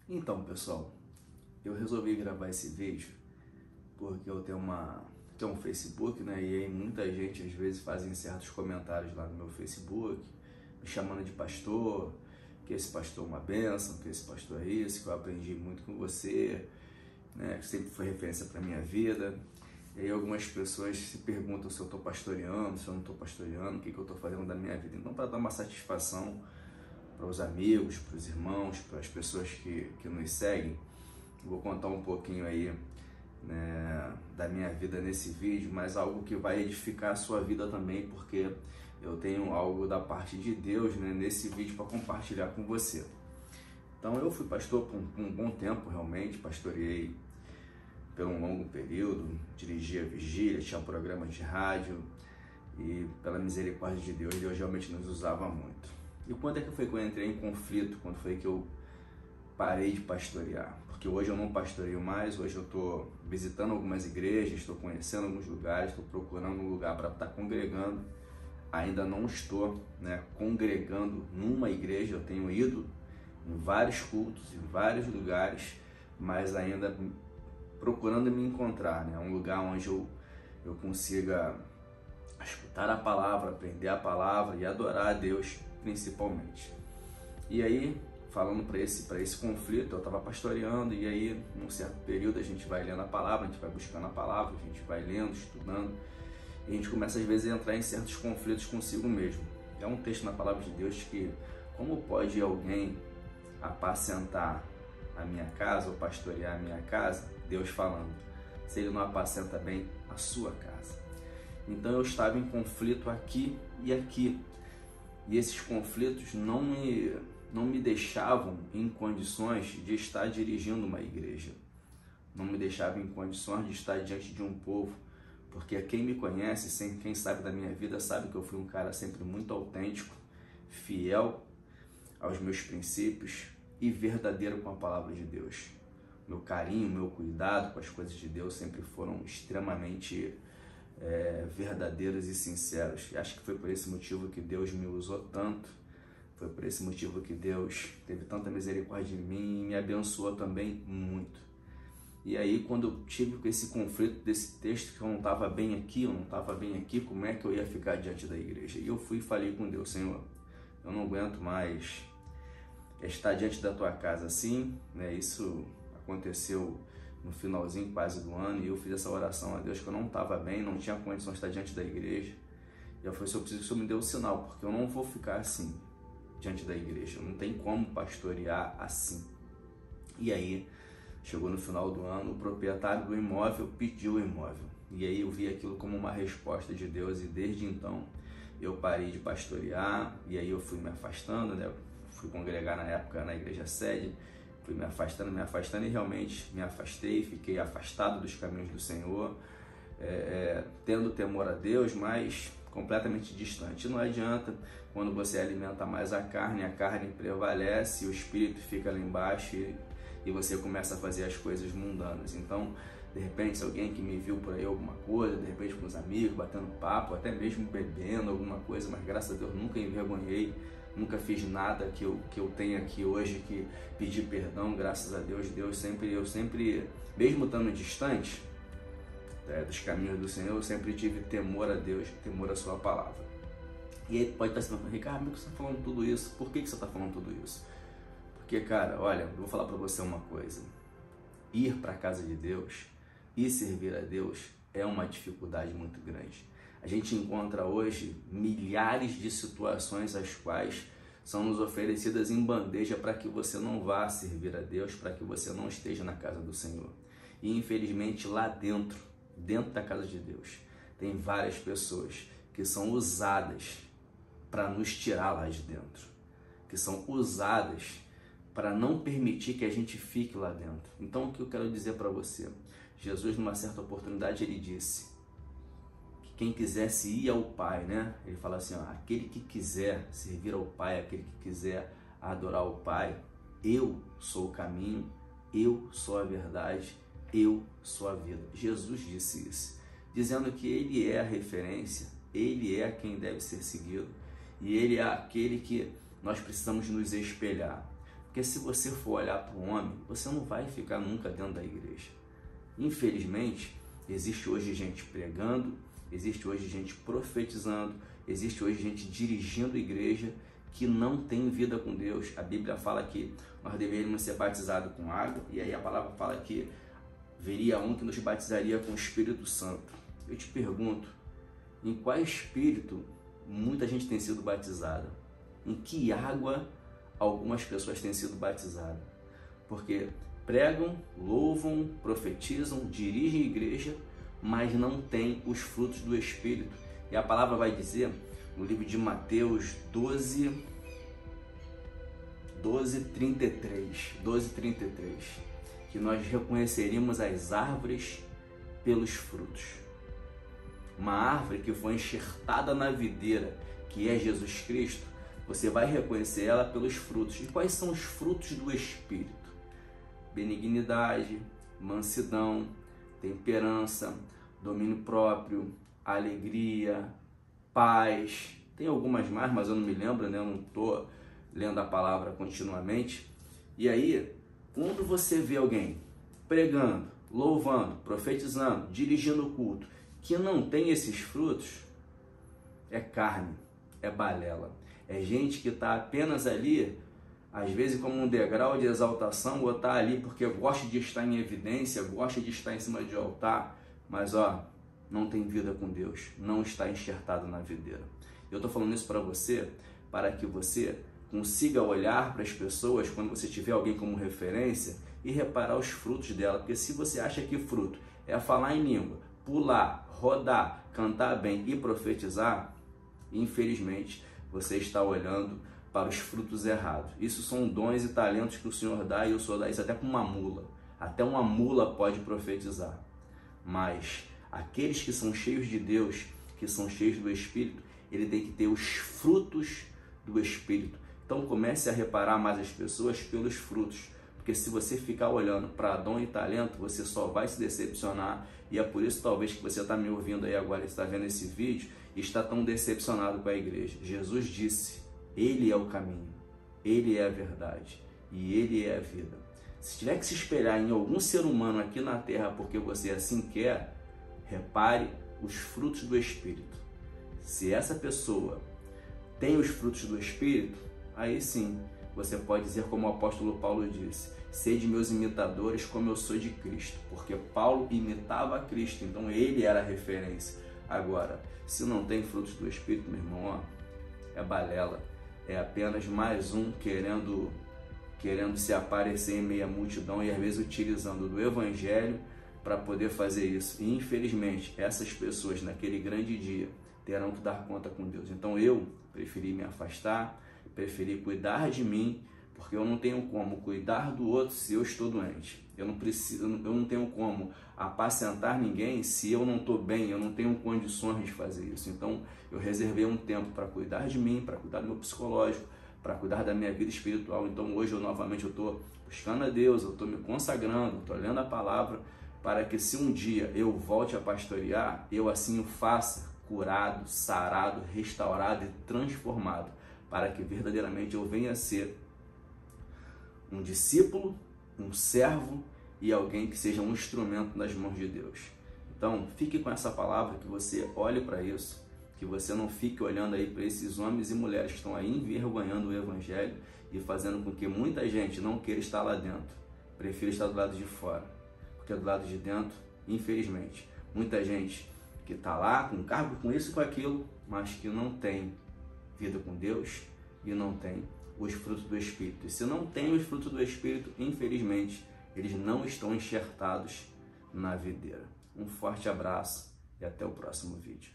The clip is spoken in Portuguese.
Então, pessoal, eu resolvi gravar esse vídeo porque eu tenho um Facebook, né? E aí muita gente às vezes fazem certos comentários lá no meu Facebook, me chamando de pastor, que esse pastor é uma bênção, que esse pastor é isso, que eu aprendi muito com você, né? Que sempre foi referência para minha vida. E aí algumas pessoas se perguntam se eu estou pastoreando, se eu não estou pastoreando, o que eu estou fazendo da minha vida. Então, para dar uma satisfação para os amigos, para os irmãos, para as pessoas que nos seguem, eu vou contar um pouquinho aí, né, da minha vida nesse vídeo, mas algo que vai edificar a sua vida também, porque eu tenho algo da parte de Deus, né, nesse vídeo para compartilhar com você. Então eu fui pastor por um bom tempo, realmente, pastoreei por um longo período, dirigia vigília, tinha programas de rádio e pela misericórdia de Deus, Deus realmente nos usava muito. E quando é que foi que eu entrei em conflito? Quando foi que eu parei de pastorear? Porque hoje eu não pastoreio mais, hoje eu estou visitando algumas igrejas, estou conhecendo alguns lugares, estou procurando um lugar para estar congregando. Ainda não estou, né, congregando numa igreja, eu tenho ido em vários cultos, em vários lugares, mas ainda procurando me encontrar, né, um lugar onde eu consiga escutar a palavra, aprender a palavra e adorar a Deus principalmente. E aí, falando para esse conflito, eu estava pastoreando, e aí, num certo período, a gente vai lendo a palavra, a gente vai buscando a palavra, a gente vai lendo, estudando, e a gente começa às vezes a entrar em certos conflitos consigo mesmo. É um texto na palavra de Deus que, como pode alguém apacentar a minha casa ou pastorear a minha casa? Deus falando, se ele não apacenta bem a sua casa. Então eu estava em conflito aqui e aqui, e esses conflitos não me deixavam em condições de estar dirigindo uma igreja, não me deixavam em condições de estar diante de um povo, porque quem me conhece, quem sabe da minha vida, sabe que eu fui um cara sempre muito autêntico, fiel aos meus princípios e verdadeiro com a palavra de Deus. Meu carinho, meu cuidado com as coisas de Deus sempre foram extremamente verdadeiros e sinceros. E acho que foi por esse motivo que Deus me usou tanto, foi por esse motivo que Deus teve tanta misericórdia de mim e me abençoou também muito. E aí, quando eu tive com esse conflito desse texto, que eu não estava bem aqui, como é que eu ia ficar diante da igreja? E eu fui e falei com Deus, Senhor, eu não aguento mais estar diante da tua casa assim, né? Isso aconteceu no finalzinho quase do ano, e eu fiz essa oração a Deus que eu não estava bem, não tinha condição de estar diante da igreja. E eu falei, se eu preciso que o Senhor me dê um sinal, porque eu não vou ficar assim diante da igreja, não tem como pastorear assim. E aí, chegou no final do ano, o proprietário do imóvel pediu o imóvel, e aí eu vi aquilo como uma resposta de Deus, e desde então eu parei de pastorear, e aí eu fui me afastando, né? Fui congregar na época na igreja sede, fui me afastando e realmente me afastei, fiquei afastado dos caminhos do Senhor, tendo temor a Deus, mas completamente distante. Não adianta, quando você alimenta mais a carne prevalece, o espírito fica lá embaixo e você começa a fazer as coisas mundanas. Então, de repente, se alguém que me viu por aí alguma coisa, de repente com os amigos, batendo papo, até mesmo bebendo alguma coisa, mas graças a Deus nunca envergonhei, nunca fiz nada que eu tenha aqui hoje que pedir perdão, graças a Deus. Eu sempre, mesmo estando distante dos caminhos do Senhor, eu sempre tive temor a Deus, temor à sua palavra. E aí pode estar se falando, Ricardo, por que você está falando tudo isso? Por que você está falando tudo isso? Porque, cara, olha, eu vou falar para você uma coisa. Ir para a casa de Deus e servir a Deus é uma dificuldade muito grande. A gente encontra hoje milhares de situações as quais são nos oferecidas em bandeja para que você não vá servir a Deus, para que você não esteja na casa do Senhor. E infelizmente lá dentro da casa de Deus, tem várias pessoas que são usadas para nos tirar lá de dentro, que são usadas para não permitir que a gente fique lá dentro. Então, o que eu quero dizer para você? Jesus, numa certa oportunidade, ele disse que quem quisesse ir ao Pai, né? Ele fala assim, ó, aquele que quiser servir ao Pai, aquele que quiser adorar o Pai, eu sou o caminho, eu sou a verdade, eu sou a vida. Jesus disse isso, dizendo que ele é a referência, ele é quem deve ser seguido, e ele é aquele que nós precisamos nos espelhar. Porque se você for olhar para o homem, você não vai ficar nunca dentro da igreja. Infelizmente, existe hoje gente pregando, existe hoje gente profetizando, existe hoje gente dirigindo a igreja que não tem vida com Deus. A Bíblia fala que nós deveríamos ser batizados com água, e aí a palavra fala que viria um que nos batizaria com o Espírito Santo. Eu te pergunto, em qual espírito muita gente tem sido batizada? Em que água algumas pessoas têm sido batizadas? Porque pregam, louvam, profetizam, dirigem a igreja, mas não têm os frutos do Espírito. E a palavra vai dizer, no livro de Mateus 12:33, que nós reconheceríamos as árvores pelos frutos. Uma árvore que foi enxertada na videira, que é Jesus Cristo, você vai reconhecer ela pelos frutos. E quais são os frutos do Espírito? Benignidade, mansidão, temperança, domínio próprio, alegria, paz. Tem algumas mais, mas eu não me lembro, né? Eu não estou lendo a palavra continuamente. E aí, quando você vê alguém pregando, louvando, profetizando, dirigindo o culto, que não tem esses frutos, é carne, é balela. É gente que está apenas ali, às vezes como um degrau de exaltação, ou está ali porque gosta de estar em evidência, gosta de estar em cima de altar, mas não tem vida com Deus, não está enxertado na videira. Eu estou falando isso para você, para que você consiga olhar para as pessoas quando você tiver alguém como referência e reparar os frutos dela, porque se você acha que fruto é falar em língua, pular, rodar, cantar bem e profetizar, infelizmente você está olhando para os frutos errados. Isso são dons e talentos que o Senhor dá, e o Senhor dá isso até para uma mula. Até uma mula pode profetizar. Mas aqueles que são cheios de Deus, que são cheios do Espírito, ele tem que ter os frutos do Espírito. Então comece a reparar mais as pessoas pelos frutos. Porque se você ficar olhando para dom e talento, você só vai se decepcionar. E é por isso talvez que você está me ouvindo aí agora, está vendo esse vídeo e está tão decepcionado com a igreja. Jesus disse, Ele é o caminho, Ele é a verdade e Ele é a vida. Se tiver que se espelhar em algum ser humano aqui na terra porque você assim quer, repare os frutos do Espírito. Se essa pessoa tem os frutos do Espírito, aí sim, você pode dizer como o apóstolo Paulo disse, sede meus imitadores como eu sou de Cristo, porque Paulo imitava a Cristo, então ele era a referência. Agora, se não tem frutos do Espírito, meu irmão, é balela, é apenas mais um querendo se aparecer em meio à multidão e às vezes utilizando do Evangelho para poder fazer isso. E infelizmente, essas pessoas naquele grande dia terão que dar conta com Deus. Então eu preferi me afastar, preferi cuidar de mim, porque eu não tenho como cuidar do outro se eu estou doente. Eu não tenho como apacentar ninguém se eu não estou bem, eu não tenho condições de fazer isso. Então eu reservei um tempo para cuidar de mim, para cuidar do meu psicológico, para cuidar da minha vida espiritual. Então hoje eu estou buscando a Deus, eu estou me consagrando, estou lendo a palavra, para que se um dia eu volte a pastorear, eu assim o faça, curado, sarado, restaurado e transformado, para que verdadeiramente eu venha a ser um discípulo, um servo e alguém que seja um instrumento nas mãos de Deus. Então, fique com essa palavra, que você olhe para isso, que você não fique olhando aí para esses homens e mulheres que estão aí envergonhando o Evangelho e fazendo com que muita gente não queira estar lá dentro, prefira estar do lado de fora, porque do lado de dentro, infelizmente, muita gente que está lá com cargo, com isso e com aquilo, mas que não tem vida com Deus e não tem os frutos do Espírito. E se não tem os frutos do Espírito, infelizmente, eles não estão enxertados na videira. Um forte abraço e até o próximo vídeo.